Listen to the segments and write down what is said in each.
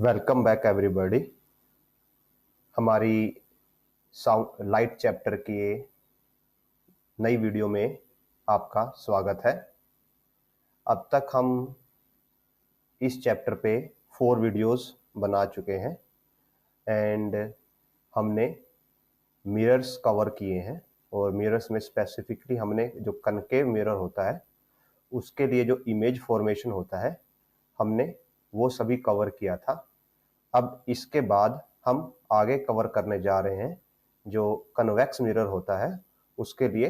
Welcome back everybody. हमारी sound light chapter की नई वीडियो में आपका स्वागत है। अब तक हम इस चैप्टर पे 4 वीडियोस बना चुके हैं एंड हमने मिरर्स कवर किए हैं और मिरर्स में स्पेसिफिकली हमने जो कनकेव मिरर होता है उसके लिए जो इमेज फॉर्मेशन होता है हमने वो सभी कवर किया था। अब इसके बाद हम आगे कवर करने जा रहे हैं जो कन्वेक्स मिरर होता है उसके लिए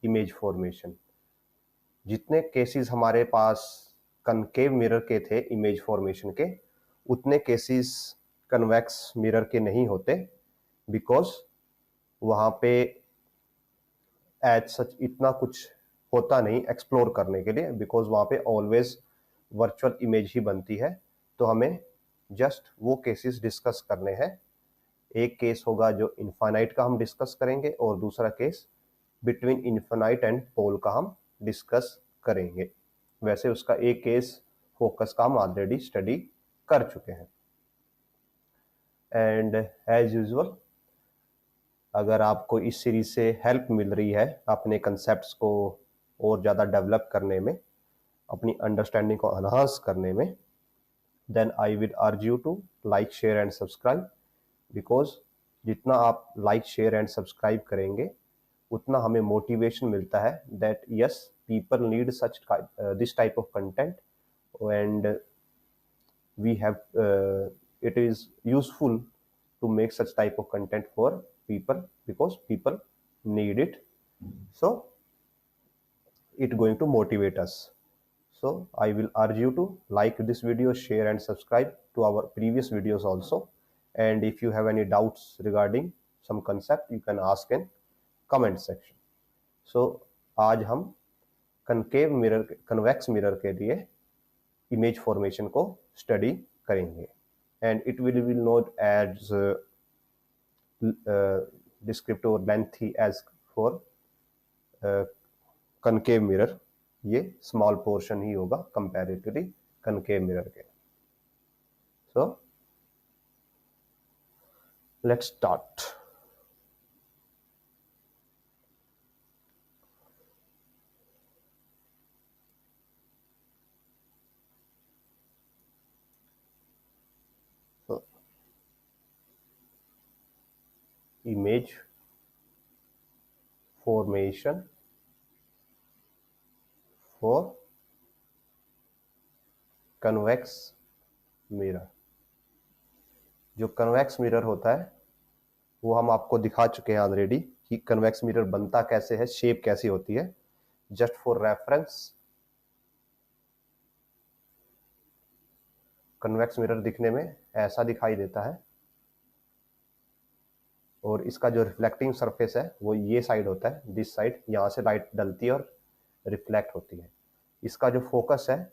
इमेज फॉर्मेशन। जितने केसेस हमारे पास कनकेव मिरर के थे इमेज फॉर्मेशन के, उतने केसेस कन्वेक्स मिरर के नहीं होते, बिकॉज वहाँ पे एज सच इतना कुछ होता नहीं एक्सप्लोर करने के लिए, बिकॉज वहाँ पे ऑलवेज वर्चुअल इमेज ही बनती है। तो हमें जस्ट वो केसेस डिस्कस करने हैं। एक केस होगा जो इनफाइनाइट का हम डिस्कस करेंगे और दूसरा case between infinite and pole का हम डिस्कस करेंगे। वैसे उसका एक केस फोकस का हम ऑलरेडी स्टडी कर चुके हैं। एंड एज यूजुअल, अगर आपको इस सीरीज से हेल्प मिल रही है अपने कंसेप्ट्स को और ज़्यादा डेवलप करने में, अपनी अंडरस्टैंडिंग को एनहांस करने में, then I will urge you to like, share and subscribe. Because जितना आप लाइक, शेयर एंड सब्सक्राइब करेंगे उतना हमें मोटिवेशन मिलता है that yes, people need such this type of content and we have it is useful to make such type of content for people because people need it. So it going to motivate us. So I will urge you to like this video, share and subscribe to our previous videos also. And if you have any doubts regarding some concept, you can ask in comment section. So आज हम concave mirror, convex mirror के लिए image formation को study करेंगे and it will be not as descriptive or lengthy as for concave mirror. ये small portion ही होगा comparatively concave mirror के। So let's start. So image formation for convex mirror। जो convex mirror होता है वो हम आपको दिखा चुके हैं ऑलरेडी कि कन्वेक्स मिरर बनता कैसे है, शेप कैसी होती है। Just for reference, convex mirror दिखने में ऐसा दिखाई देता है और इसका जो रिफ्लेक्टिंग सरफेस है वो ये साइड होता है, दिस साइड। यहाँ से लाइट डलती है और रिफ्लेक्ट होती है। इसका जो फोकस है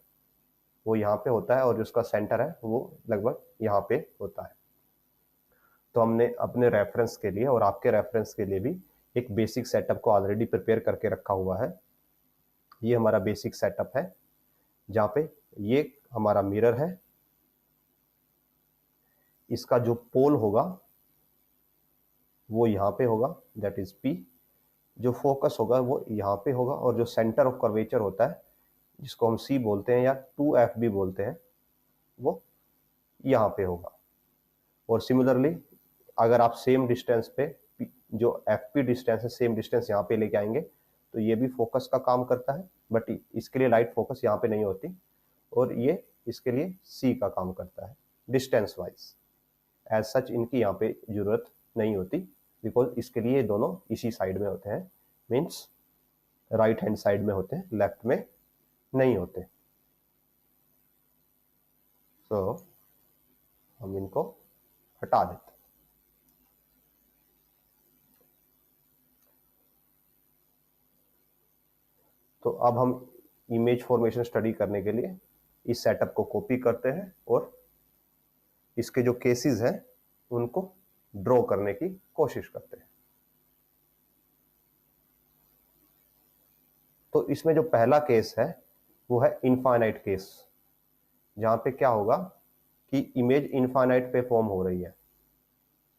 वो यहाँ पे होता है और जो उसका सेंटर है वो लगभग यहाँ पे होता है। तो हमने अपने रेफरेंस के लिए और आपके रेफरेंस के लिए भी एक बेसिक सेटअप को ऑलरेडी प्रिपेयर करके रखा हुआ है। ये हमारा बेसिक सेटअप है जहाँ पे ये हमारा मिरर है। इसका जो पोल होगा वो यहाँ पे होगा, दैट इज P। जो फोकस होगा वो यहाँ पे होगा और जो सेंटर ऑफ कर्वेचर होता है जिसको हम C बोलते हैं या 2F भी बोलते हैं, वो यहाँ पे होगा। और सिमिलरली अगर आप सेम डिस्टेंस पे जो FP डिस्टेंस है, सेम डिस्टेंस यहाँ पे लेके आएंगे तो ये भी फोकस का काम करता है, बट इसके लिए लाइट फोकस यहाँ पे नहीं होती और ये इसके लिए C का काम करता है डिस्टेंस वाइज। एज सच इनकी यहाँ पे जरूरत नहीं होती बिकॉज इसके लिए दोनों इसी साइड में होते हैं, मीन्स राइट हैंड साइड में होते हैं, लेफ्ट में नहीं होते। सो हम इनको हटा देते हैं। तो अब हम इमेज फॉर्मेशन स्टडी करने के लिए इस सेटअप को कॉपी करते हैं और इसके जो केसेस हैं उनको ड्रॉ करने की कोशिश करते हैं। तो इसमें जो पहला केस है वो है इनफाइनाइट केस, जहां पे क्या होगा, कि इमेज इनफाइनाइट पे फॉर्म हो रही है,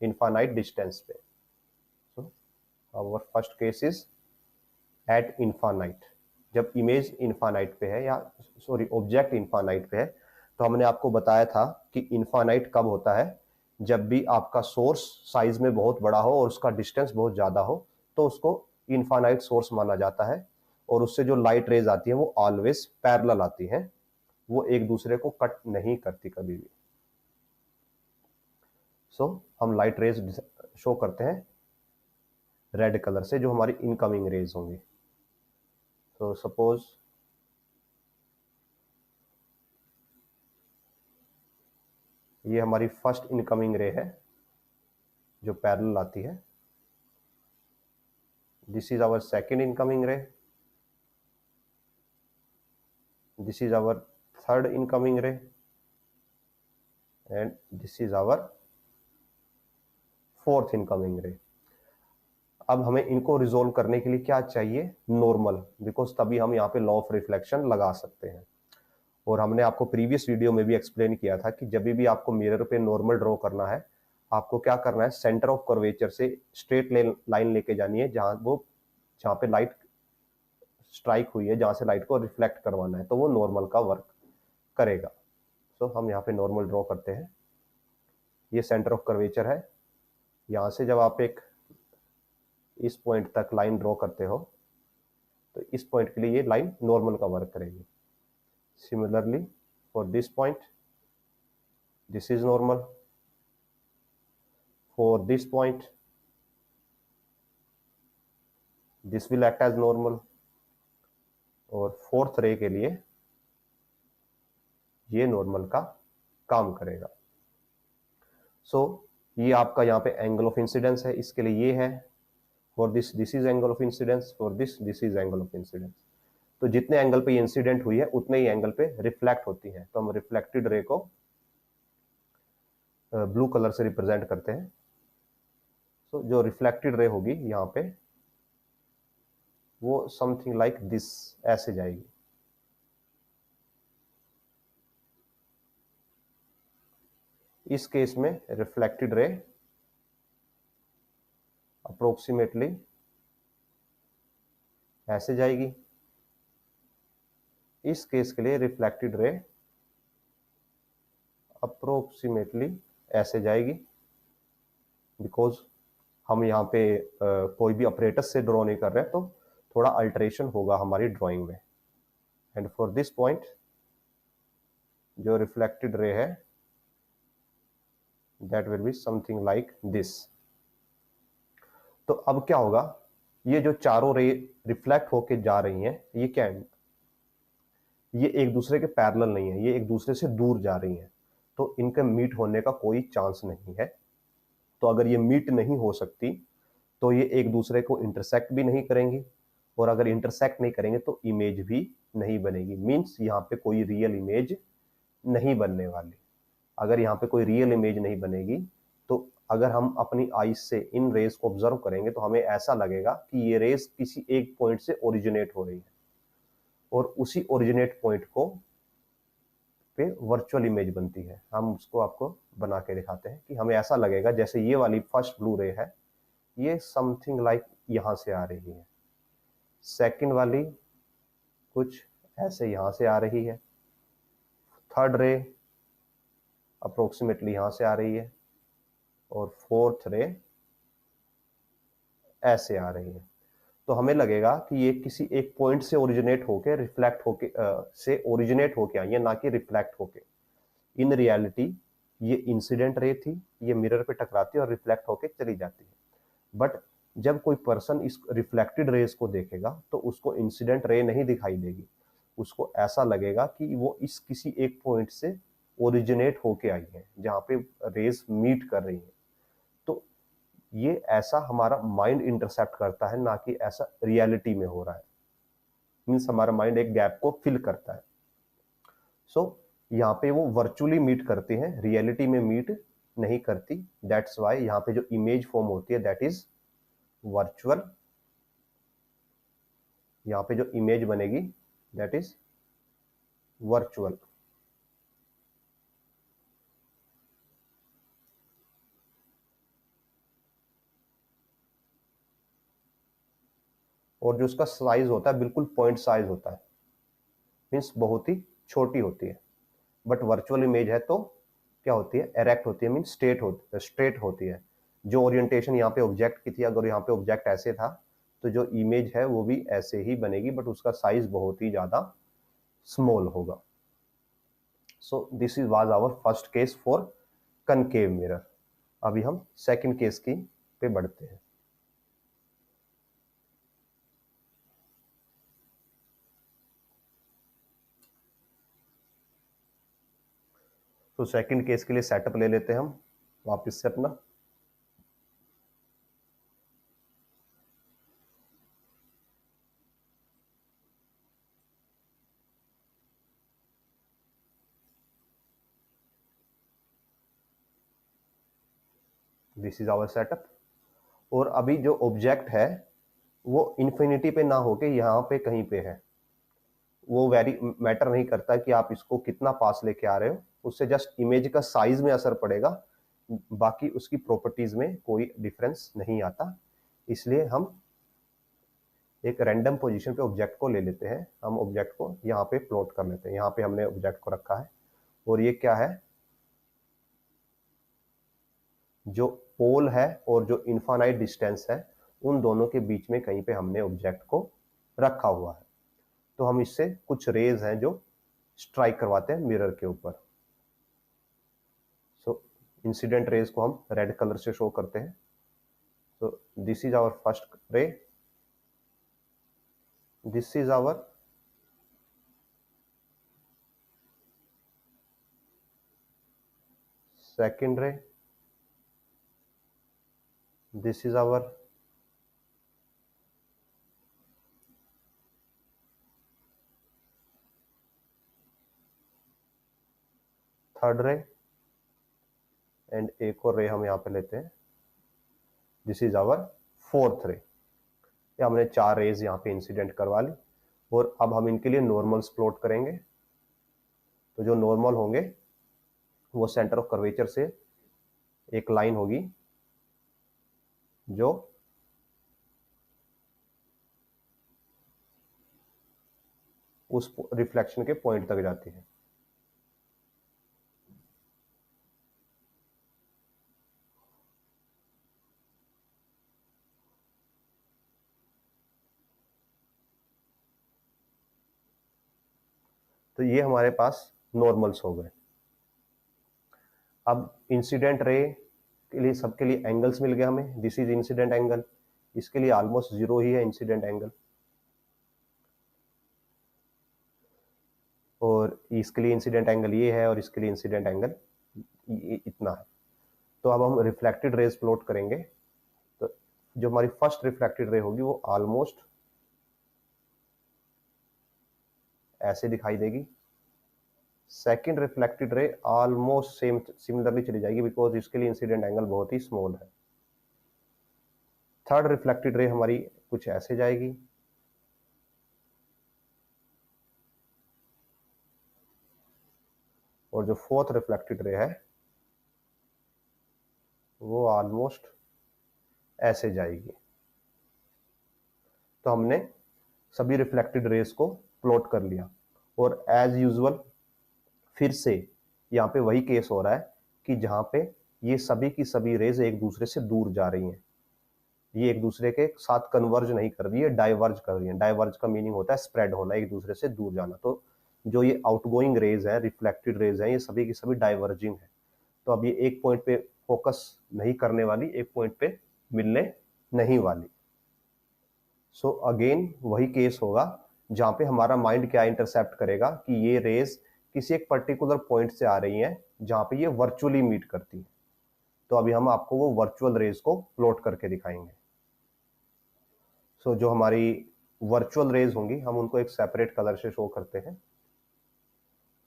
इनफाइनाइट डिस्टेंस पे। So our first case is at infinite. जब इमेज इनफाइनाइट पे है, या सॉरी ऑब्जेक्ट इनफाइनाइट पे है, तो हमने आपको बताया था कि इनफाइनाइट कब होता है, जब भी आपका सोर्स साइज में बहुत बड़ा हो और उसका डिस्टेंस बहुत ज्यादा हो, तो उसको इनफाइनाइट सोर्स माना जाता है। और उससे जो लाइट रेज आती है वो ऑलवेज पैरेलल आती हैं, वो एक दूसरे को कट नहीं करती कभी भी। सो हम लाइट रेज शो करते हैं रेड कलर से, जो हमारी इनकमिंग रेज होंगी। तो सपोज ये हमारी फर्स्ट इनकमिंग रे है जो पैरेलल आती है। This is our second incoming ray, this is our third incoming ray, and this is our fourth incoming ray. अब हमें इनको रिजोल्व करने के लिए क्या चाहिए, नॉर्मल, बिकॉज तभी हम यहाँ पे लॉ ऑफ रिफ्लेक्शन लगा सकते हैं। और हमने आपको प्रीवियस वीडियो में भी एक्सप्लेन किया था कि जब भी आपको मिरर पे नॉर्मल ड्रॉ करना है, आपको क्या करना है, सेंटर ऑफ कर्वेचर से स्ट्रेट लाइन लेके जानी है, जहां पे लाइट स्ट्राइक हुई है, जहां से लाइट को रिफ्लेक्ट करवाना है, तो वो नॉर्मल का वर्क करेगा। तो हम यहाँ पे नॉर्मल ड्रॉ करते हैं। ये सेंटर ऑफ कर्वेचर है। यहाँ से जब आप एक इस पॉइंट तक लाइन ड्रॉ करते हो, तो इस पॉइंट के लिए ये लाइन नॉर्मल का वर्क करेगी। Similarly for this point, this is normal. For this point, this will act as normal. और फोर्थ रे के लिए ये नॉर्मल का काम करेगा। सो ये आपका यहाँ पे एंगल ऑफ इंसिडेंस है, इसके लिए ये है। For this is angle of incidence, for this is angle of incidence. तो जितने एंगल पे ये इंसिडेंट हुई है उतने ही एंगल पे रिफ्लेक्ट होती है। तो हम रिफ्लेक्टेड रे को ब्लू कलर से रिप्रेजेंट करते हैं। तो जो रिफ्लेक्टेड रे होगी यहाँ पे, वो समथिंग लाइक दिस ऐसे जाएगी। इस केस में रिफ्लेक्टेड रे अप्रोक्सीमेटली ऐसे जाएगी। इस केस के लिए रिफ्लेक्टेड रे अप्रोक्सीमेटली ऐसे जाएगी, बिकॉज हम यहाँ पे कोई भी ऑपरेटस से ड्रॉ नहीं कर रहे, तो थोड़ा अल्टरेशन होगा हमारी ड्राइंग में। एंड फॉर दिस पॉइंट जो रिफ्लेक्टेड रे है, that will be something like this. तो अब क्या होगा, ये जो चारों रे रिफ्लेक्ट होके जा रही हैं, ये क्या है, ये एक दूसरे के पैरेलल नहीं है, ये एक दूसरे से दूर जा रही हैं, तो इनके मीट होने का कोई चांस नहीं है। तो अगर ये मीट नहीं हो सकती, तो ये एक दूसरे को इंटरसेक्ट भी नहीं करेंगी, और अगर इंटरसेक्ट नहीं करेंगे तो इमेज भी नहीं बनेगी। मीन्स यहाँ पे कोई रियल इमेज नहीं बनने वाली। अगर यहाँ पे कोई रियल इमेज नहीं बनेगी, तो अगर हम अपनी आईज से इन रेज को ऑब्जर्व करेंगे, तो हमें ऐसा लगेगा कि ये रेज किसी एक पॉइंट से ओरिजिनेट हो रही है, और उसी ओरिजिनेट पॉइंट को पे वर्चुअल इमेज बनती है। हम उसको आपको बना के दिखाते हैं कि हमें ऐसा लगेगा जैसे ये वाली फर्स्ट ब्लू रे है, ये समथिंग लाइक यहां से आ रही है, सेकंड वाली कुछ ऐसे यहां से आ रही है, थर्ड रे अप्रोक्सीमेटली यहां से आ रही है, और फोर्थ रे ऐसे आ रही है। तो हमें लगेगा कि ये किसी एक पॉइंट से ओरिजिनेट होके रिफ्लेक्ट होके से ओरिजिनेट होके आई है, ना कि रिफ्लेक्ट होके। इन रियलिटी ये इंसिडेंट रे थी, ये मिरर पे टकराती है और रिफ्लेक्ट होके चली जाती है। बट जब कोई पर्सन इस रिफ्लेक्टेड रेज को देखेगा, तो उसको इंसिडेंट रे नहीं दिखाई देगी, उसको ऐसा लगेगा कि वो इस किसी एक पॉइंट से ओरिजिनेट होके आई है, जहां पे रेज मीट कर रही है। तो ये ऐसा हमारा माइंड इंटरसेप्ट करता है, ना कि ऐसा रियलिटी में हो रहा है। मीन्स हमारा माइंड एक गैप को फिल करता है। सो यहाँ पे वो वर्चुअली मीट करती हैं, रियलिटी में मीट नहीं करती। दैट्स वाई यहाँ पे जो इमेज फॉर्म होती है, दैट इज वर्चुअल। यहाँ पे जो इमेज बनेगी, दैट इज वर्चुअल। और जो उसका साइज होता है बिल्कुल पॉइंट साइज होता है, मीन्स बहुत ही छोटी होती है। बट वर्चुअल इमेज है तो क्या होती है, एरेक्ट होती है, मीन्स स्ट्रेट होती है। जो ओरिएंटेशन यहाँ पे ऑब्जेक्ट की थी, अगर यहाँ पे ऑब्जेक्ट ऐसे था तो जो इमेज है वो भी ऐसे ही बनेगी, बट उसका साइज बहुत ही ज्यादा स्मॉल होगा। So this is was our first case for concave mirror. अभी हम सेकंड केस की पे बढ़ते हैं। तो सेकंड केस के लिए सेटअप ले लेते हैं हम वापस से अपना। This is our setup. और अभी जो ऑब्जेक्ट है वो इन्फिनिटी पे ना होके यहाँ पे कहीं पे है। वो वेरी मैटर नहीं करता कि आप इसको कितना पास लेके आ रहे हो, उससे जस्ट इमेज का साइज में असर पड़ेगा, बाकी उसकी प्रॉपर्टीज में कोई डिफरेंस नहीं आता। इसलिए हम एक रैंडम पोजीशन पे ऑब्जेक्ट को ले लेते हैं। हम ऑब्जेक्ट को यहाँ पे प्लॉट कर लेते हैं। यहाँ पे हमने ऑब्जेक्ट को रखा है और ये क्या है, जो पोल है और जो इनफाइनाइट डिस्टेंस है उन दोनों के बीच में कहीं पे हमने ऑब्जेक्ट को रखा हुआ है। तो हम इससे कुछ रेज हैं जो स्ट्राइक करवाते हैं मिरर के ऊपर। सो इंसिडेंट रेज को हम रेड कलर से शो करते हैं। so this is our first ray, this is our second ray, this is our third रे, एंड एक और रे हम यहाँ पे लेते हैं, दिस इज आवर फोर्थ रे। ये हमने 4 रेज यहाँ पे इंसिडेंट करवा ली और अब हम इनके लिए नॉर्मल्स प्लॉट करेंगे। तो जो नॉर्मल होंगे वो सेंटर ऑफ कर्वेचर से एक लाइन होगी जो उस रिफ्लेक्शन के पॉइंट तक जाती है। तो ये हमारे पास नॉर्मल्स हो गए। अब इंसिडेंट रे के लिए सबके लिए एंगल्स मिल गया हमें। दिस इज इंसिडेंट एंगल, इसके लिए ऑलमोस्ट 0 ही है इंसिडेंट एंगल, और इसके लिए इंसिडेंट एंगल ये है और इसके लिए इंसिडेंट एंगल इतना है। तो अब हम रिफ्लेक्टेड रेज प्लॉट करेंगे। तो जो हमारी फर्स्ट रिफ्लेक्टेड रे होगी वो ऑलमोस्ट ऐसे दिखाई देगी। Second reflected ray almost same similarly चली जाएगी बिकॉज इसके लिए इंसिडेंट एंगल बहुत ही स्मॉल है। थर्ड रिफ्लेक्टेड रे हमारी कुछ ऐसे जाएगी, और जो फोर्थ रिफ्लेक्टेड रे है वो ऑलमोस्ट ऐसे जाएगी। तो हमने सभी रिफ्लेक्टेड रेज को प्लॉट कर लिया और एज यूजुअल फिर से यहाँ पे वही केस हो रहा है कि जहाँ पे ये सभी की सभी रेज एक दूसरे से दूर जा रही हैं। ये एक दूसरे के साथ कन्वर्ज नहीं कर रही है, डाइवर्ज कर रही है। डाइवर्ज का मीनिंग होता है स्प्रेड होना, एक दूसरे से दूर जाना। तो जो ये आउटगोइंग रेज है, रिफ्लेक्टेड रेज है, ये सभी की सभी डाइवर्जिंग है। तो अब ये एक पॉइंट पे फोकस नहीं करने वाली, एक पॉइंट पे मिलने नहीं वाली। सो अगेन वही केस होगा जहां पे हमारा माइंड क्या इंटरसेप्ट करेगा कि ये रेज किसी एक पर्टिकुलर पॉइंट से आ रही हैं जहां पे ये वर्चुअली मीट करती है। तो अभी हम आपको वो वर्चुअल रेज को प्लॉट करके दिखाएंगे। सो जो हमारी वर्चुअल रेज होंगी हम उनको एक सेपरेट कलर से शो करते हैं।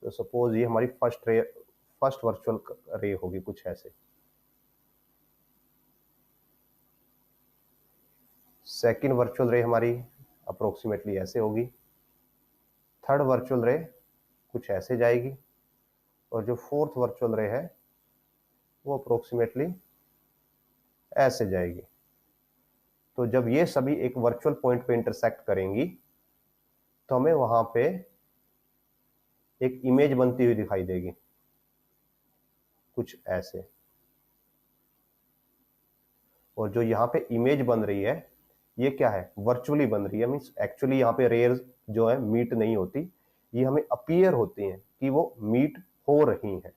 तो सपोज ये हमारी फर्स्ट वर्चुअल रे होगी कुछ ऐसे। सेकंड वर्चुअल रे हमारी अप्रोक्सीमेटली ऐसे होगी। थर्ड वर्चुअल रे कुछ ऐसे जाएगी, और जो फोर्थ वर्चुअल रे है वो अप्रोक्सीमेटली ऐसे जाएगी। तो जब ये सभी एक वर्चुअल पॉइंट पे इंटरसेक्ट करेंगी तो हमें वहां पे एक इमेज बनती हुई दिखाई देगी, कुछ ऐसे। और जो यहाँ पे इमेज बन रही है ये क्या है, वर्चुअली बन रही है, मीन्स एक्चुअली यहाँ पे रेयर जो है मीट नहीं होती, ये हमें अपीयर होती हैं कि वो मीट हो रही हैं।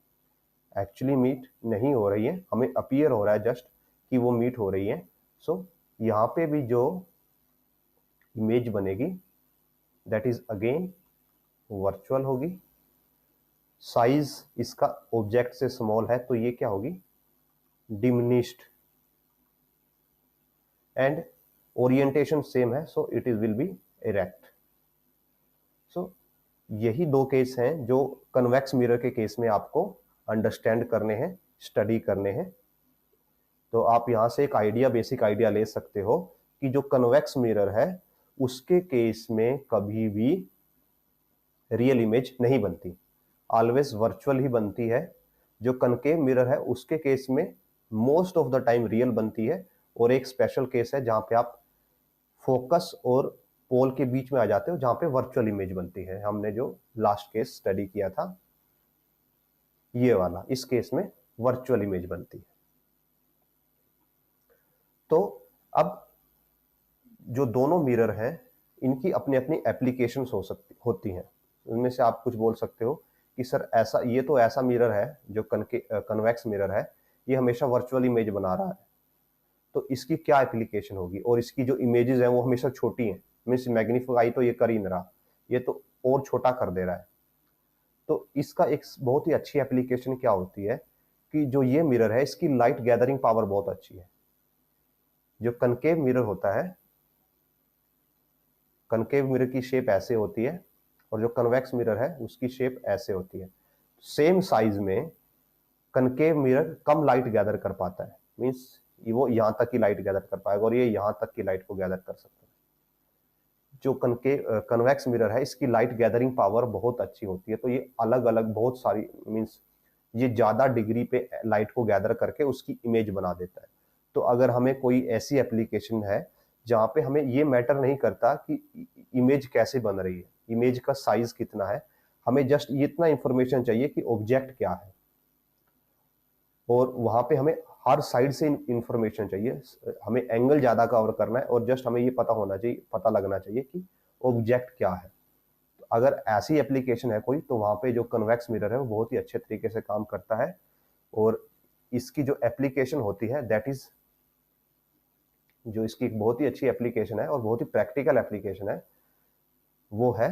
एक्चुअली मीट नहीं हो रही है, हमें अपीयर हो रहा है जस्ट कि वो मीट हो रही है। सो यहाँ पे भी जो इमेज बनेगी दैट इज अगेन वर्चुअल होगी। साइज इसका ऑब्जेक्ट से स्मॉल है तो ये क्या होगी, डिमिनिश्ड। एंड ओरिएंटेशन सेम है, so it is will be erect. So यही दो केस हैं जो कन्वेक्स मिरर के केस में आपको अंडरस्टैंड करने हैं, स्टडी करने हैं। तो आप यहां से एक आइडिया, बेसिक आइडिया ले सकते हो कि जो कन्वेक्स मिरर है उसके केस में कभी भी रियल इमेज नहीं बनती, ऑलवेज वर्चुअल ही बनती है। जो कनकेव मिरर है उसके केस में most of the time real बनती है। और एक स्पेशल केस है जहां पे आप फोकस और पोल के बीच में आ जाते हो, जहां पे वर्चुअल इमेज बनती है। हमने जो लास्ट केस स्टडी किया था ये वाला, इस केस में वर्चुअल इमेज बनती है। तो अब जो दोनों मिरर हैं इनकी अपनी अपनी एप्लीकेशंस होती हैं। उनमें से आप कुछ बोल सकते हो कि सर ऐसा, ये तो ऐसा मिरर है जो कन्वेक्स मिरर है, ये हमेशा वर्चुअल इमेज बना रहा है, तो इसकी क्या एप्लीकेशन होगी। और इसकी जो इमेजेस हैं वो हमेशा छोटी हैं, मीन्स मैग्नीफाई तो ये कर ही नहीं रहा, ये तो और छोटा कर दे रहा है। तो इसका एक बहुत ही अच्छी एप्लीकेशन क्या होती है कि जो ये मिरर है इसकी लाइट गैदरिंग पावर बहुत अच्छी है। जो कनकेव मिरर होता है, कनकेव मिरर की शेप ऐसे होती है और जो कन्वेक्स मिरर है उसकी शेप ऐसे होती है। सेम साइज में कनकेव मिरर कम लाइट गैदर कर पाता है, मींस वो यहां तक की लाइट गैदर कर पाएगा और ये यहां तक की लाइट को गैदर कर सकता है। जो कन्वेक्स मिरर है इसकी लाइट गैदरिंग पावर बहुत अच्छी होती है, तो ये अलग अलग बहुत सारी, मींस ये ज्यादा डिग्री पे लाइट को गैदर करके उसकी इमेज बना देता है। तो अगर हमें कोई ऐसी एप्लीकेशन है जहां पे हमें ये मैटर नहीं करता कि इमेज कैसे बन रही है, इमेज का साइज कितना है, हमें जस्ट इतना इंफॉर्मेशन चाहिए कि ऑब्जेक्ट क्या है, और वहां पे हमें हर साइड से इंफॉर्मेशन चाहिए, हमें एंगल ज्यादा कवर करना है और जस्ट हमें ये पता होना चाहिए, पता लगना चाहिए कि ऑब्जेक्ट क्या है। तो अगर ऐसी एप्लीकेशन है कोई, तो वहां पे जो कन्वेक्स मिरर है वो बहुत ही अच्छे तरीके से काम करता है। और इसकी जो एप्लीकेशन होती है दैट इज, जो इसकी एक बहुत ही अच्छी एप्लीकेशन है और बहुत ही प्रैक्टिकल एप्लीकेशन है, वो है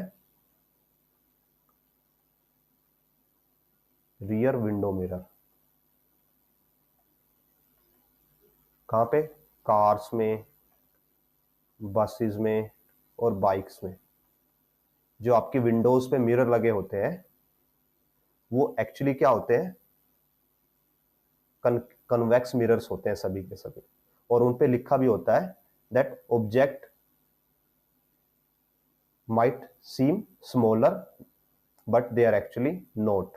रियर विंडो मिरर। कहां पे, कार्स में, बसेस में और बाइक्स में जो आपके विंडोज पे मिरर लगे होते हैं वो एक्चुअली क्या होते हैं, कन्वेक्स मिरर्स होते हैं सभी के सभी। और उन पे लिखा भी होता है that object might seem smaller but they are actually not,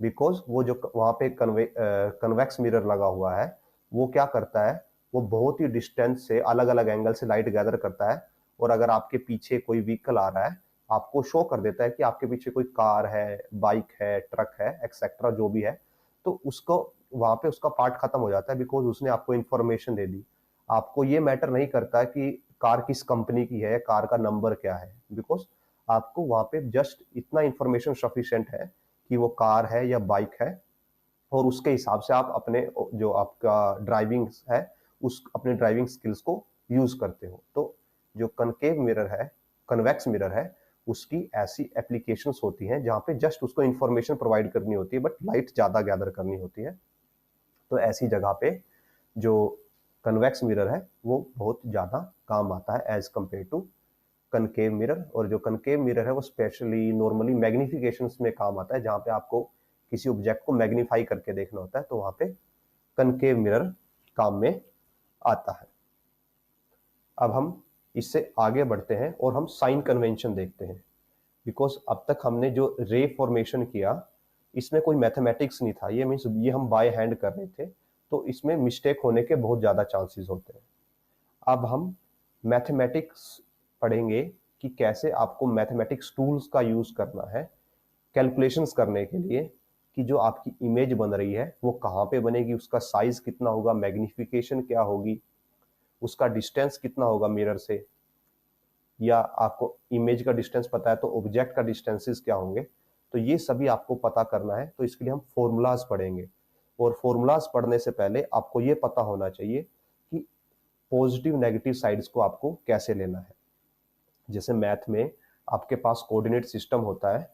because वो जो वहां पे कन्वेक्स मिरर लगा हुआ है वो क्या करता है, वो बहुत ही डिस्टेंस से अलग अलग एंगल से लाइट गैदर करता है। और अगर आपके पीछे कोई व्हीकल आ रहा है आपको शो कर देता है कि आपके पीछे कोई कार है, बाइक है, ट्रक है, एक्सेट्रा जो भी है, तो उसको वहां पे उसका पार्ट खत्म हो जाता है, बिकॉज उसने आपको इंफॉर्मेशन दे दी। आपको ये मैटर नहीं करता कि कार किस कंपनी की है, कार का नंबर क्या है, बिकॉज आपको वहां पे जस्ट इतना इंफॉर्मेशन सफिशिएंट है कि वो कार है या बाइक है, और उसके हिसाब से आप अपने जो आपका ड्राइविंग है उस अपने ड्राइविंग स्किल्स को यूज करते हो। तो जो कनकेव मिरर है, कन्वेक्स मिरर है, उसकी ऐसी एप्लीकेशंस होती हैं जहां पे जस्ट उसको इंफॉर्मेशन प्रोवाइड करनी होती है बट लाइट ज्यादा गैदर करनी होती है। तो ऐसी जगह पे जो कन्वेक्स मिरर है वो बहुत ज्यादा काम आता है as compare to concave mirror. और जो कनकेव मिरर है वो स्पेशली नॉर्मली मैग्निफिकेशंस में काम आता है, जहां पे आपको किसी ऑब्जेक्ट को मैग्नीफाई करके देखना होता है, तो वहां पे कनकेव मिरर काम में आता है। अब हम इससे आगे बढ़ते हैं और हम साइन कन्वेंशन देखते हैं, बिकॉज अब तक हमने जो रे फॉर्मेशन किया इसमें कोई मैथमेटिक्स नहीं था, ये मीन्स ये हम बाय हैंड कर रहे थे, तो इसमें मिस्टेक होने के बहुत ज्यादा चांसेस होते हैं। अब हम मैथमेटिक्स पढ़ेंगे कि कैसे आपको मैथमेटिक्स टूल्स का यूज करना है कैलकुलेशंस करने के लिए, कि जो आपकी इमेज बन रही है वो कहाँ पे बनेगी, उसका साइज कितना होगा, मैग्निफिकेशन क्या होगी, उसका डिस्टेंस कितना होगा मिरर से, या आपको इमेज का डिस्टेंस पता है तो ऑब्जेक्ट का डिस्टेंसेस क्या होंगे। तो ये सभी आपको पता करना है, तो इसके लिए हम फॉर्मूलाज पढ़ेंगे। और फॉर्मूलाज पढ़ने से पहले आपको ये पता होना चाहिए कि पॉजिटिव नेगेटिव साइड्स को आपको कैसे लेना है। जैसे मैथ में आपके पास कोऑर्डिनेट सिस्टम होता है,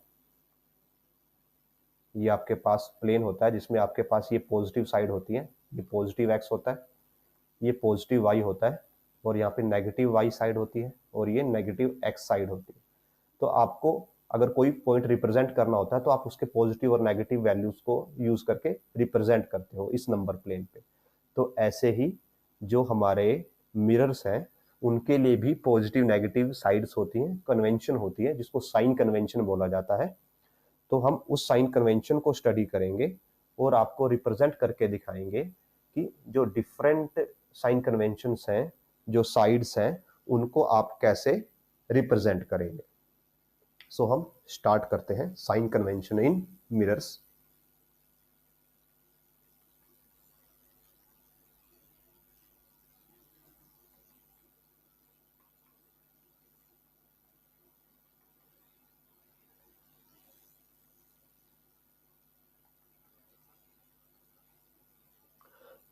ये आपके पास प्लेन होता है जिसमें आपके पास ये पॉजिटिव साइड होती है, ये पॉजिटिव एक्स होता है, ये पॉजिटिव वाई होता है, और यहाँ पे नेगेटिव वाई साइड होती है, और ये नेगेटिव एक्स साइड होती है। तो आपको अगर कोई पॉइंट रिप्रेजेंट करना होता है तो आप उसके पॉजिटिव और नेगेटिव वैल्यूज को यूज करके रिप्रेजेंट करते हो इस नंबर प्लेन पे। तो ऐसे ही जो हमारे मिरर्स हैं उनके लिए भी पॉजिटिव नेगेटिव साइड्स होती हैं, कन्वेंशन होती है जिसको साइन कन्वेंशन बोला जाता है। तो हम उस साइन कन्वेंशन को स्टडी करेंगे और आपको रिप्रेजेंट करके दिखाएंगे कि जो डिफरेंट साइन कन्वेंशंस हैं, जो साइड्स हैं, उनको आप कैसे रिप्रेजेंट करेंगे। सो हम स्टार्ट करते हैं साइन कन्वेंशन इन मिरर्स।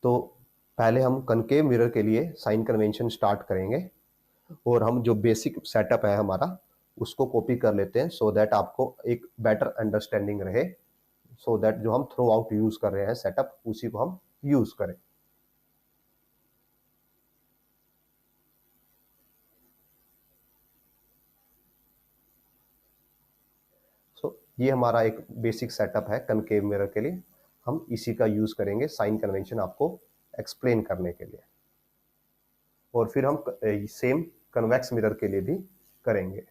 तो पहले हम कनकेव मिरर के लिए साइन कन्वेंशन स्टार्ट करेंगे, और हम जो बेसिक सेटअप है हमारा उसको कॉपी कर लेते हैं सो दैट आपको एक बेटर अंडरस्टैंडिंग रहे, सो दैट जो हम थ्रू आउट यूज कर रहे हैं सेटअप उसी को हम यूज करें। ये हमारा एक बेसिक सेटअप है कनकेव मिरर के लिए, हम इसी का यूज करेंगे साइन कन्वेंशन आपको एक्सप्लेन करने के लिए, और फिर हम सेम कन्वेक्स मिरर के लिए भी करेंगे।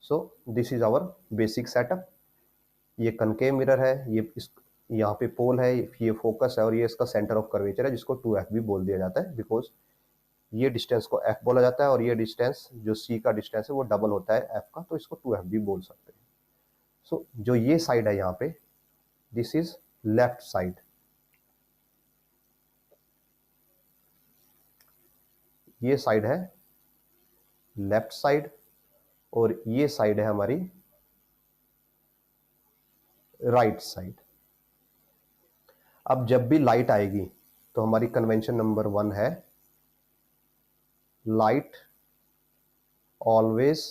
So this is our basic setup. ये कनकेव मिरर है, ये इस यहाँ पे पोल है, ये फोकस है, और ये इसका सेंटर ऑफ कर्वेचर है जिसको 2f भी बोल दिया जाता है, बिकॉज ये डिस्टेंस को f बोला जाता है और ये डिस्टेंस जो c का डिस्टेंस है वो डबल होता है f का, तो इसको 2f भी बोल सकते हैं। सो जो ये साइड है यहाँ पे, दिस इज लेफ्ट साइड, ये साइड है लेफ्ट साइड, और ये साइड है हमारी राइट साइड। अब जब भी लाइट आएगी तो हमारी कन्वेंशन नंबर 1 है, light always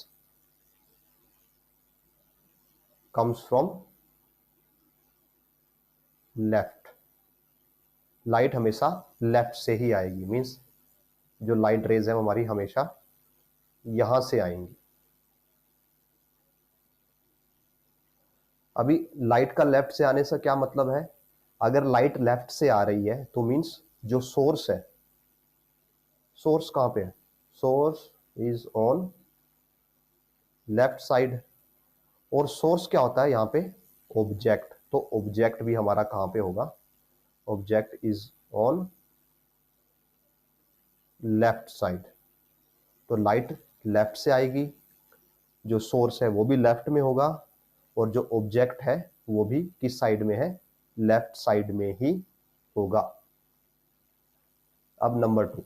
comes from left. Light हमेशा लेफ्ट से ही आएगी, मींस जो लाइट रेज है हमारी हमेशा यहां से आएंगी। अभी लाइट का लेफ्ट से आने से क्या मतलब है, अगर लाइट लेफ्ट से आ रही है तो मींस जो सोर्स है, सोर्स कहां पे है, source is on left side. और सोर्स क्या होता है यहाँ पे, ऑब्जेक्ट, तो ऑब्जेक्ट भी हमारा कहां पे होगा, object is on left side. तो लाइट लेफ्ट से आएगी, जो सोर्स है वो भी लेफ्ट में होगा, और जो ऑब्जेक्ट है वो भी किस साइड में है, लेफ्ट साइड में ही होगा। अब number 2,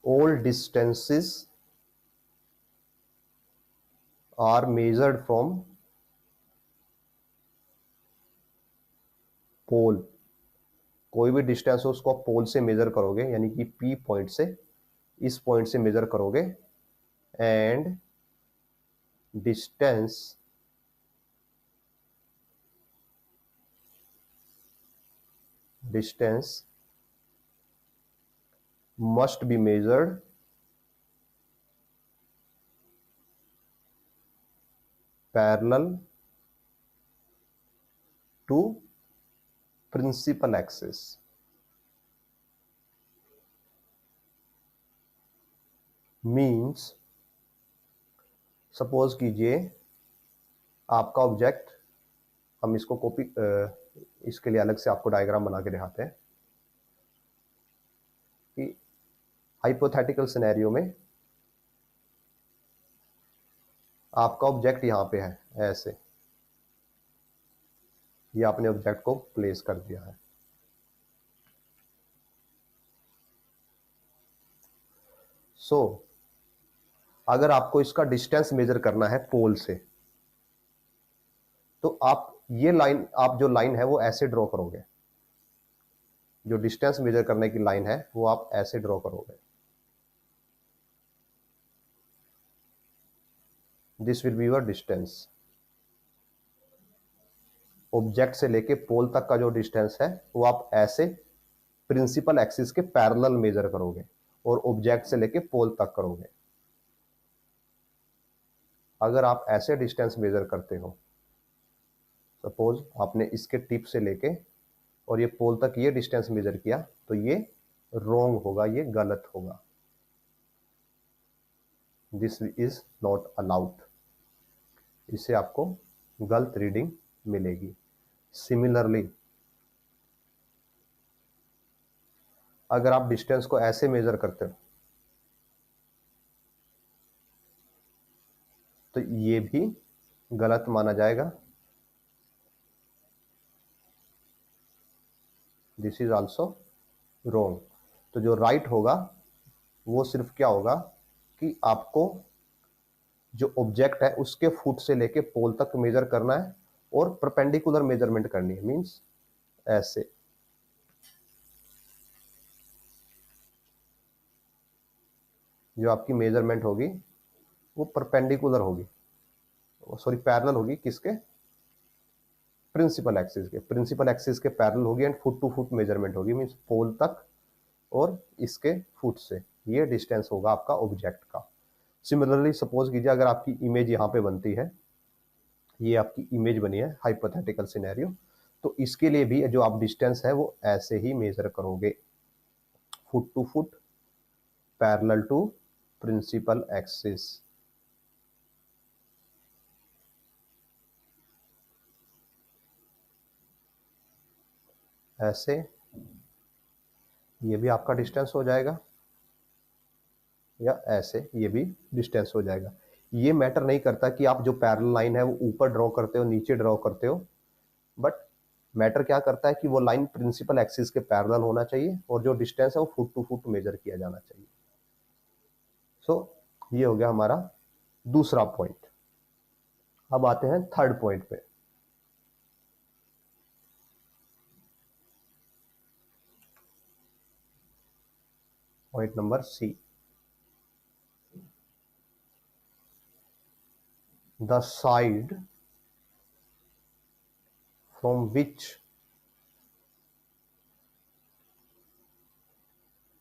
all distances are measured from pole. कोई भी डिस्टेंस हो उसको पोल से मेजर करोगे, यानी कि पी पॉइंट से, इस पॉइंट से मेजर करोगे, and distance distance must be measured parallel to principal axis। Means suppose कीजिए आपका ऑब्जेक्ट, हम इसको कॉपी, इसके लिए अलग से आपको डायग्राम बना के दिखाते हैं कि हाइपोथेटिकल सिनेरियो में आपका ऑब्जेक्ट यहां पे है, ऐसे ये आपने ऑब्जेक्ट को प्लेस कर दिया है। सो अगर आपको इसका डिस्टेंस मेजर करना है पोल से, तो आप ये लाइन, आप जो लाइन है वो ऐसे ड्रॉ करोगे, जो डिस्टेंस मेजर करने की लाइन है वो आप ऐसे ड्रॉ करोगे। This will be your distance. Object से लेके पोल तक का जो डिस्टेंस है वो आप ऐसे प्रिंसिपल एक्सिस के पैरेलल मेजर करोगे और ऑब्जेक्ट से लेके पोल तक करोगे। अगर आप ऐसे डिस्टेंस मेजर करते हो, सपोज आपने इसके टिप से लेके और ये पोल तक ये डिस्टेंस मेजर किया, तो ये रॉन्ग होगा, ये गलत होगा। This is not allowed. इससे आपको गलत रीडिंग मिलेगी। सिमिलरली अगर आप डिस्टेंस को ऐसे मेजर करते हो तो ये भी गलत माना जाएगा। This is also wrong. तो जो राइट होगा वो सिर्फ क्या होगा कि आपको जो ऑब्जेक्ट है उसके फुट से लेके पोल तक मेजर करना है और परपेंडिकुलर मेजरमेंट करनी है। मींस ऐसे, जो आपकी मेजरमेंट होगी वो परपेंडिकुलर होगी, सॉरी पैरेलल होगी, किसके? प्रिंसिपल एक्सिस के। प्रिंसिपल एक्सिस के पैरेलल होगी and foot to foot measurement होगी, मींस पोल तक और इसके फुट से ये डिस्टेंस होगा आपका ऑब्जेक्ट का। सिमिलरली सपोज कीजिए अगर आपकी इमेज यहाँ पे बनती है, ये आपकी इमेज बनी है हाइपोथेटिकल सिनेरियो, तो इसके लिए भी जो आप डिस्टेंस है वो ऐसे ही मेजर करोगे, foot to foot parallel to principal axis. ऐसे ये भी आपका डिस्टेंस हो जाएगा, या ऐसे ये भी डिस्टेंस हो जाएगा। ये मैटर नहीं करता कि आप जो पैरेलल लाइन है वो ऊपर ड्रॉ करते हो, नीचे ड्रॉ करते हो, बट मैटर क्या करता है कि वो लाइन प्रिंसिपल एक्सिस के पैरेलल होना चाहिए और जो डिस्टेंस है वो फुट टू फुट मेजर किया जाना चाहिए। सो ये हो गया हमारा दूसरा पॉइंट। अब आते हैं थर्ड पॉइंट पे। Point number C, the side from which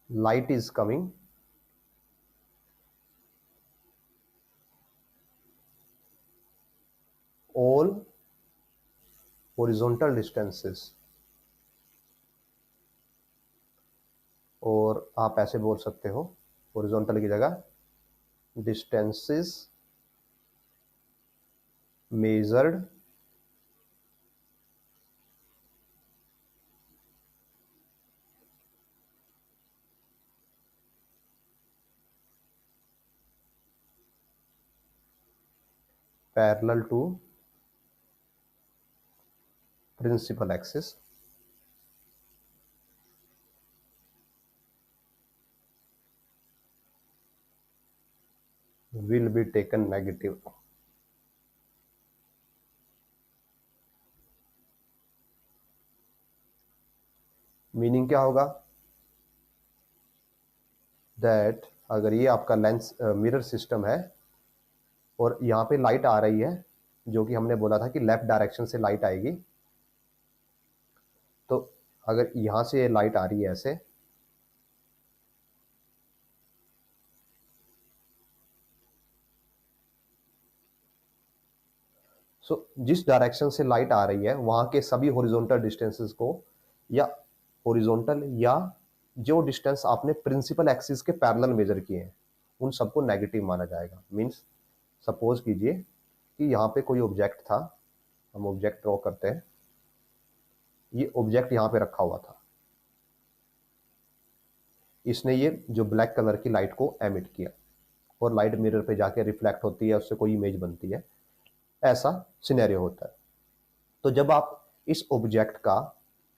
light is coming all horizontal distances, और आप ऐसे बोल सकते हो horizontal की जगह distances measured parallel to principal axis will be taken negative। Meaning क्या होगा? दैट अगर ये आपका लेंस मिरर सिस्टम है और यहाँ पे लाइट आ रही है, जो कि हमने बोला था कि लेफ्ट डायरेक्शन से लाइट आएगी, तो अगर यहाँ से लाइट आ रही है ऐसे, जिस डायरेक्शन से लाइट आ रही है वहां के सभी हॉरिजॉन्टल डिस्टेंसेस को, या हॉरिजॉन्टल या जो डिस्टेंस आपने प्रिंसिपल एक्सिस के पैरेलल मेजर किए हैं उन सबको नेगेटिव माना जाएगा। मीन्स सपोज कीजिए कि यहाँ पे कोई ऑब्जेक्ट था, हम ऑब्जेक्ट ड्रॉ करते हैं, ये ऑब्जेक्ट यहाँ पे रखा हुआ था, इसने ये जो ब्लैक कलर की लाइट को एमिट किया और लाइट मिरर पे जाके रिफ्लेक्ट होती है, उससे कोई इमेज बनती है, ऐसा सिनेरियो होता है। तो जब आप इस ऑब्जेक्ट का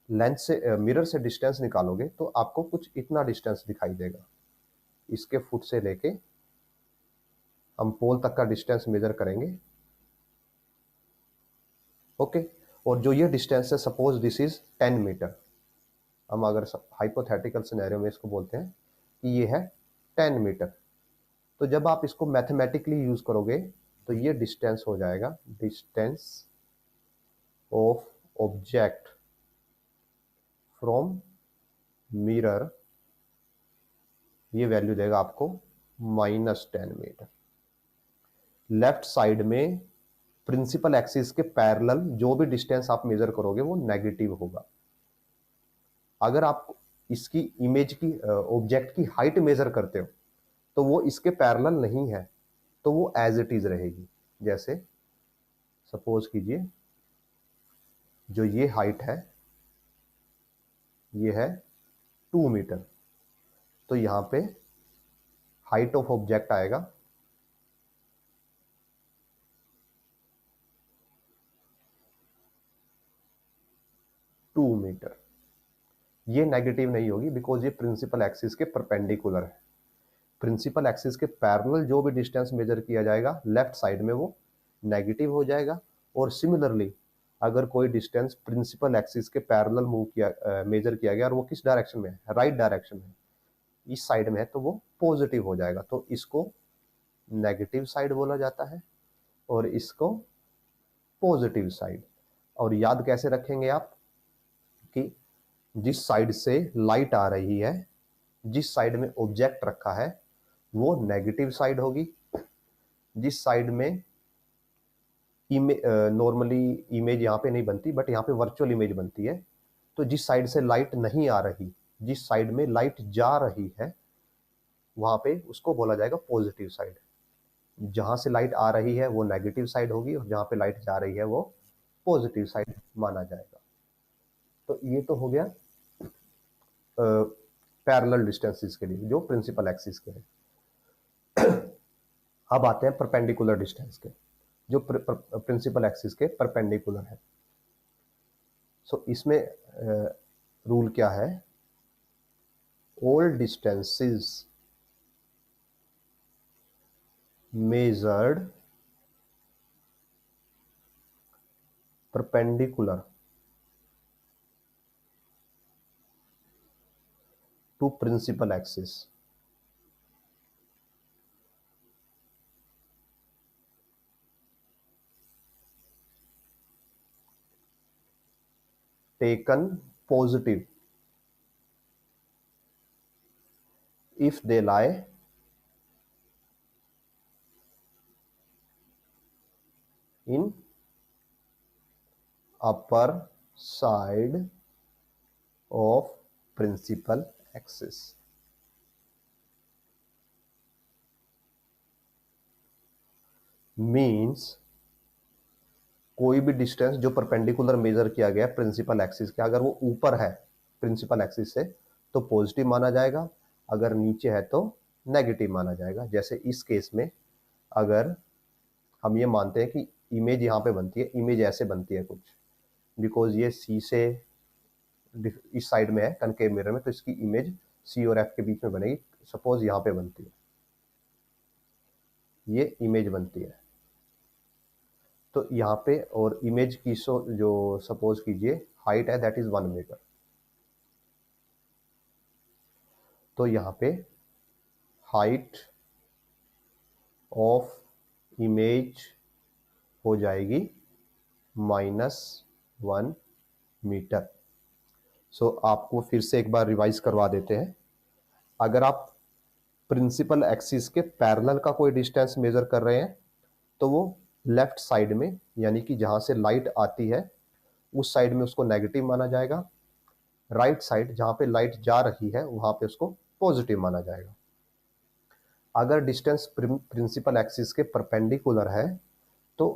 लेंस से मिरर से डिस्टेंस निकालोगे तो आपको कुछ इतना डिस्टेंस दिखाई देगा। इसके फुट से लेके हम पोल तक का डिस्टेंस मेजर करेंगे, ओके। और जो ये डिस्टेंस है, सपोज दिस इज 10 मीटर, हम अगर हाइपोथेटिकल सिनेरियो में इसको बोलते हैं कि ये है 10 मीटर। तो जब आप इसको मैथमेटिकली यूज करोगे तो ये डिस्टेंस हो जाएगा distance of object from mirror, ये वैल्यू देगा आपको -10 मीटर। लेफ्ट साइड में प्रिंसिपल एक्सिस के पैरेलल जो भी डिस्टेंस आप मेजर करोगे वो नेगेटिव होगा। अगर आप इसकी इमेज की ऑब्जेक्ट की हाइट मेजर करते हो तो वो इसके पैरेलल नहीं है, तो वो एज इट इज रहेगी। जैसे सपोज कीजिए जो ये हाइट है ये है 2 मीटर, तो यहां पे हाइट ऑफ ऑब्जेक्ट आएगा 2 मीटर। ये नेगेटिव नहीं होगी बिकॉज ये प्रिंसिपल एक्सिस के परपेंडिकुलर है। प्रिंसिपल एक्सिस के पैरेलल जो भी डिस्टेंस मेजर किया जाएगा लेफ्ट साइड में वो नेगेटिव हो जाएगा। और सिमिलरली अगर कोई डिस्टेंस प्रिंसिपल एक्सिस के पैरेलल मूव किया मेजर किया गया और वो किस डायरेक्शन में है, राइट डायरेक्शन में, इस साइड में है, तो वो पॉजिटिव हो जाएगा। तो इसको नेगेटिव साइड बोला जाता है और इसको पॉजिटिव साइड। और याद कैसे रखेंगे आप कि जिस साइड से लाइट आ रही है, जिस साइड में ऑब्जेक्ट रखा है वो नेगेटिव साइड होगी। जिस साइड में नॉर्मली इमेज यहाँ पे नहीं बनती बट यहाँ पे वर्चुअल इमेज बनती है, तो जिस साइड से लाइट नहीं आ रही, जिस साइड में लाइट जा रही है, वहां पे उसको बोला जाएगा पॉजिटिव साइड। जहां से लाइट आ रही है वो नेगेटिव साइड होगी और जहां पे लाइट जा रही है वो पॉजिटिव साइड माना जाएगा। तो ये तो हो गया पैरेलल डिस्टेंसेस के लिए जो प्रिंसिपल एक्सिस के हैं। अब आते हैं परपेंडिकुलर डिस्टेंस के, जो प्रिंसिपल एक्सिस के परपेंडिकुलर है। सो इसमें रूल क्या है, all distances measured perpendicular to principal axis taken positive if they lie in upper side of principal axis। Means कोई भी डिस्टेंस जो परपेंडिकुलर मेजर किया गया प्रिंसिपल एक्सिस के, अगर वो ऊपर है प्रिंसिपल एक्सिस से तो पॉजिटिव माना जाएगा, अगर नीचे है तो नेगेटिव माना जाएगा। जैसे इस केस में अगर हम ये मानते हैं कि इमेज यहाँ पे बनती है, इमेज ऐसे बनती है कुछ, बिकॉज ये सी से इस साइड में है कनकेव मिरर में, तो इसकी इमेज सी और एफ के बीच में बनेगी। सपोज यहाँ पे बनती है, ये इमेज बनती है, तो यहाँ पे और इमेज की जो सपोज कीजिए हाइट है दैट इज 1 मीटर, तो यहाँ पे हाइट ऑफ इमेज हो जाएगी -1 मीटर। सो आपको फिर से एक बार रिवाइज करवा देते हैं। अगर आप प्रिंसिपल एक्सिस के पैरेलल का कोई डिस्टेंस मेजर कर रहे हैं तो वो लेफ्ट साइड में, यानी कि जहां से लाइट आती है उस साइड में उसको नेगेटिव माना जाएगा। राइट साइड जहां पे लाइट जा रही है वहां पे उसको पॉजिटिव माना जाएगा। अगर डिस्टेंस प्रिंसिपल एक्सिस के परपेंडिकुलर है तो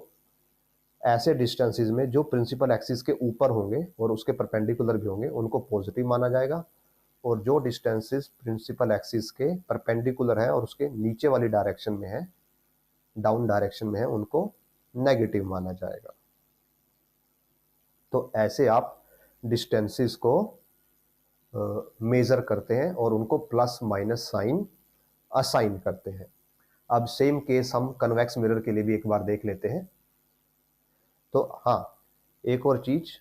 ऐसे डिस्टेंसेस में जो प्रिंसिपल एक्सिस के ऊपर होंगे और उसके परपेंडिकुलर भी होंगे उनको पॉजिटिव माना जाएगा, और जो डिस्टेंसेस प्रिंसिपल एक्सिस के परपेंडिकुलर है और उसके नीचे वाली डायरेक्शन में है, डाउन डायरेक्शन में है, उनको नेगेटिव माना जाएगा। तो ऐसे आप डिस्टेंसेस को मेजर करते हैं और उनको प्लस माइनस साइन असाइन करते हैं। अब सेम केस हम कन्वेक्स मिरर के लिए भी एक बार देख लेते हैं। तो हाँ, एक और चीज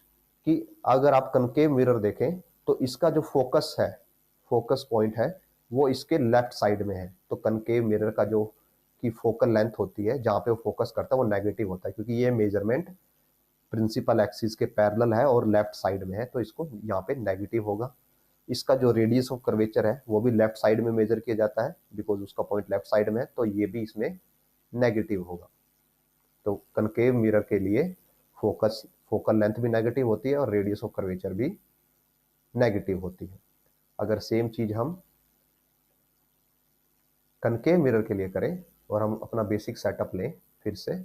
कि अगर आप कनकेव मिरर देखें तो इसका जो फोकस है, फोकस पॉइंट है, वो इसके लेफ्ट साइड में है। तो कनकेव मिरर का जो की फोकल लेंथ होती है, जहां पे वो फोकस करता है, वो नेगेटिव होता है, क्योंकि ये मेजरमेंट प्रिंसिपल एक्सिस के पैरेलल है और लेफ्ट साइड में है, तो इसको यहाँ पे नेगेटिव होगा। इसका जो रेडियस ऑफ कर्वेचर है वो भी लेफ्ट साइड में मेजर किया जाता है, बिकॉज उसका पॉइंट लेफ्ट साइड में है, तो ये भी इसमें नेगेटिव होगा। तो कनकेव मिरर के लिए फोकल लेंथ भी नेगेटिव होती है और रेडियस ऑफ कर्वेचर भी नेगेटिव होती है। अगर सेम चीज हम कनकेव मिरर के लिए करें और हम अपना बेसिक सेटअप लें फिर से,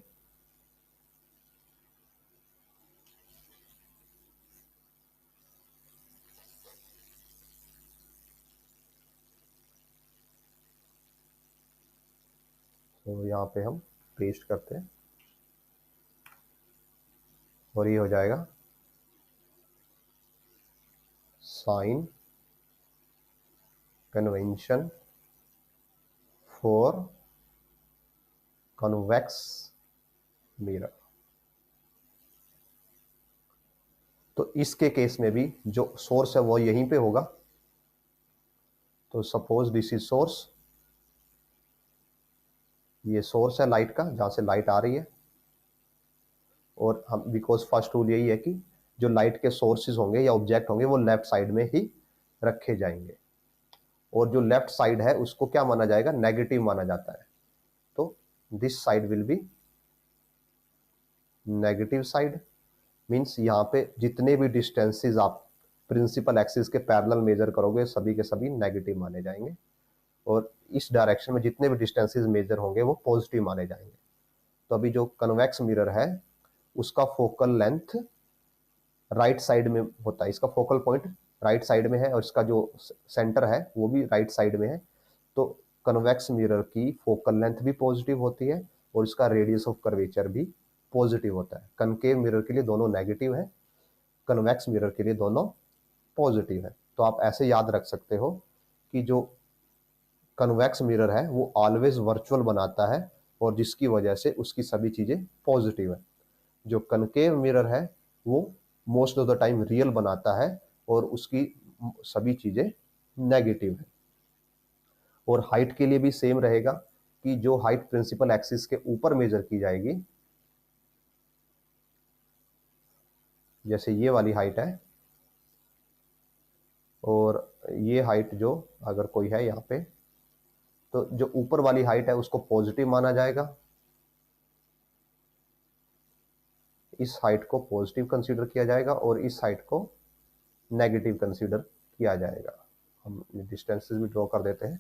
तो यहाँ पे हम पेस्ट करते हैं और ये हो जाएगा sign convention for convex mirror. तो इसके केस में भी जो सोर्स है वो यहीं पे होगा। तो सपोज दिस इज सोर्स, ये सोर्स है लाइट का, जहां से लाइट आ रही है, और हम बिकॉज फर्स्ट रूल यही है कि जो लाइट के सोर्सेज होंगे या ऑब्जेक्ट होंगे वो लेफ्ट साइड में ही रखे जाएंगे, और जो लेफ्ट साइड है उसको क्या माना जाएगा, नेगेटिव माना जाता है। तो this side will be negative side, means यहाँ पे जितने भी डिस्टेंसेस आप प्रिंसिपल एक्सिस के पैरेलल मेजर करोगे सभी के सभी नेगेटिव माने जाएंगे, और इस डायरेक्शन में जितने भी डिस्टेंसेस मेजर होंगे वो पॉजिटिव माने जाएंगे। तो अभी जो कन्वेक्स मिरर है उसका फोकल लेंथ राइट साइड में होता है, इसका फोकल पॉइंट राइट साइड में है और इसका जो सेंटर है वो भी राइट साइड में है। तो कन्वेक्स मिरर की फोकल लेंथ भी पॉजिटिव होती है और इसका रेडियस ऑफ कर्वेचर भी पॉजिटिव होता है। कनकेव मिरर के लिए दोनों नेगेटिव है, कन्वेक्स मिरर के लिए दोनों पॉजिटिव है। तो आप ऐसे याद रख सकते हो कि जो कन्वेक्स मिरर है वो ऑलवेज वर्चुअल बनाता है और जिसकी वजह से उसकी सभी चीजें पॉजिटिव है। जो कनकेव मिरर है वो most of the time real बनाता है और उसकी सभी चीजें नेगेटिव है। और हाइट के लिए भी सेम रहेगा कि जो हाइट प्रिंसिपल एक्सिस के ऊपर मेजर की जाएगी, जैसे ये वाली हाइट है और ये हाइट जो अगर कोई है यहाँ पे, तो जो ऊपर वाली हाइट है उसको पॉजिटिव माना जाएगा, इस हाइट को पॉजिटिव कंसीडर किया जाएगा और इस हाइट को नेगेटिव कंसीडर किया जाएगा। हम डिस्टेंसेस भी ड्रॉ कर देते हैं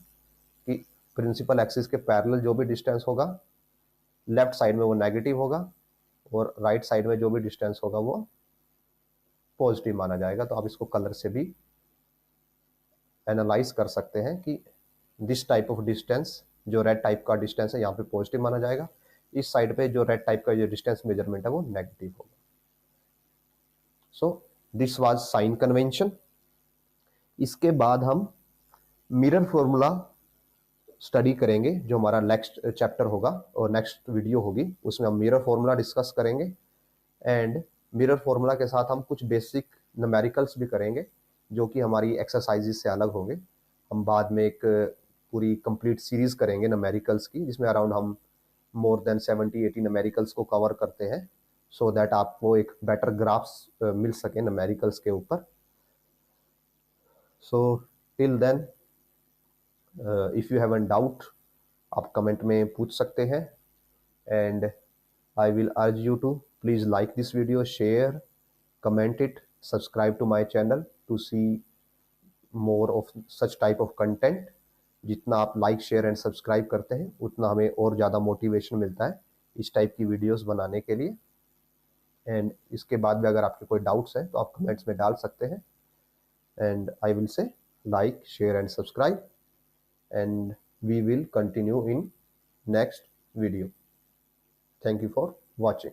कि प्रिंसिपल एक्सिस के पैरेलल जो भी डिस्टेंस होगा लेफ्ट साइड में वो नेगेटिव होगा और राइट साइड में जो भी डिस्टेंस होगा वो पॉजिटिव माना जाएगा। तो आप इसको कलर से भी एनालाइज कर सकते हैं कि दिस टाइप ऑफ डिस्टेंस, जो रेड टाइप का डिस्टेंस है यहाँ पे पॉजिटिव माना जाएगा, इस साइड पे जो रेड टाइप का जो डिस्टेंस मेजरमेंट है वो नेगेटिव होगा। So this was sign convention. इसके बाद हम मिरर फॉर्मूला स्टडी करेंगे, जो हमारा नेक्स्ट चैप्टर होगा और नेक्स्ट वीडियो होगी, उसमें हम मिरर फॉर्मूला डिस्कस करेंगे। एंड मिरर फॉर्मूला के साथ हम कुछ बेसिक न्यूमेरिकल्स भी करेंगे जो कि हमारी एक्सरसाइजेस से अलग होंगे। हम बाद में एक पूरी कंप्लीट सीरीज करेंगे न्यूमेरिकल्स की, जिसमें अराउंड हम मोर देन 70-80 न्यूमेरिकल्स को कवर करते हैं, सो दैट आपको एक बेटर ग्राफ्स मिल सके न्यूमेरिकल्स के ऊपर। So till then if you have an doubt आप कमेंट में पूछ सकते हैं, and I will urge you to please like this video, share, comment it, subscribe to my channel to see more of such type of content जितना आप like share and subscribe करते हैं उतना हमें और ज़्यादा मोटिवेशन मिलता है इस टाइप की वीडियोस बनाने के लिए। एंड इसके बाद भी अगर आपके कोई डाउट्स हैं तो आप कमेंट्स में डाल सकते हैं। And I will say like share and subscribe and we will continue in next video. Thank you for watching.